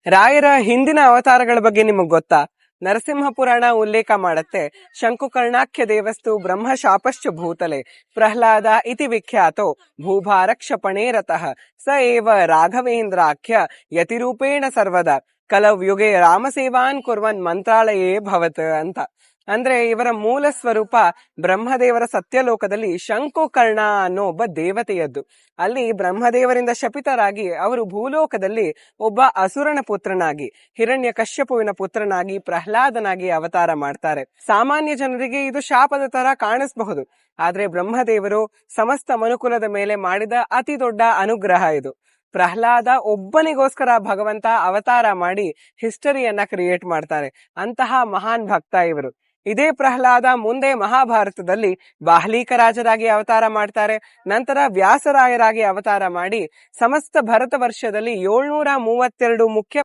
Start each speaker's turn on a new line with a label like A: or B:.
A: ರಾಯರ ಹಿಂದಿನ ಅವತಾರಗಳ ಬಗ್ಗೆ ನಿಮಗ್ ಗೊತ್ತಾ? ನರಸಿಂಹ ಪುರಾಣ ಉಲ್ಲೇಖ ಮಾಡತ್ತೆ, ಶಂಕುಕರ್ಣಾಖ್ಯ ದೇವಸ್ತು ಬ್ರಹ್ಮ ಶಾಪಶ್ಚ ಭೂತಲೆ ಪ್ರಹ್ಲಾದ ಇತಿ ವಿಖ್ಯಾತೋ ಭೂಭಾರಕ್ಷಪಣೇ ರತಃ ಸ ಏವ ರಾಘವೇಂದ್ರಾಖ್ಯ ಯತಿರೂಪೇಣ ಸರ್ವದಾ ಕಲವ್ಯುಗೆ ರಾಮಸೇವಾನ್ ಕುರ್ವನ್ ಮಂತ್ರಾಲಯೇ ಭವತ್ ಅಂತ. ಅಂದ್ರೆ ಇವರ ಮೂಲ ಸ್ವರೂಪ ಬ್ರಹ್ಮದೇವರ ಸತ್ಯಲೋಕದಲ್ಲಿ ಶಂಕುಕರ್ಣ ಅನ್ನೋ ಒಬ್ಬ ದೇವತೆಯದ್ದು. ಅಲ್ಲಿ ಬ್ರಹ್ಮದೇವರಿಂದ ಶಪಿತರಾಗಿ ಅವರು ಭೂಲೋಕದಲ್ಲಿ ಒಬ್ಬ ಅಸುರನ ಪುತ್ರನಾಗಿ, ಹಿರಣ್ಯ ಕಶ್ಯಪುವಿನ ಪುತ್ರನಾಗಿ, ಪ್ರಹ್ಲಾದನಾಗಿ ಅವತಾರ ಮಾಡ್ತಾರೆ. ಸಾಮಾನ್ಯ ಜನರಿಗೆ ಇದು ಶಾಪದ ತರ ಕಾಣಿಸಬಹುದು, ಆದ್ರೆ ಬ್ರಹ್ಮದೇವರು ಸಮಸ್ತ ಮನುಕುಲದ ಮೇಲೆ ಮಾಡಿದ ಅತಿ ದೊಡ್ಡ ಅನುಗ್ರಹ ಇದು. ಪ್ರಹ್ಲಾದ ಒಬ್ಬನಿಗೋಸ್ಕರ ಭಗವಂತ ಅವತಾರ ಮಾಡಿ ಹಿಸ್ಟರಿಯನ್ನ ಕ್ರಿಯೇಟ್ ಮಾಡ್ತಾರೆ. ಅಂತಹ ಮಹಾನ್ ಭಕ್ತ ಇವರು. ಇದೇ ಪ್ರಹ್ಲಾದ ಮುಂದೆ ಮಹಾಭಾರತದಲ್ಲಿ ಬಾಹ್ಲೀಕ ರಾಜರಾಗಿ ಅವತಾರ ಮಾಡ್ತಾರೆ. ನಂತರ ವ್ಯಾಸರಾಯರಾಗಿ ಅವತಾರ ಮಾಡಿ ಸಮಸ್ತ ಭರತ ವರ್ಷದಲ್ಲಿ 732 ಮುಖ್ಯ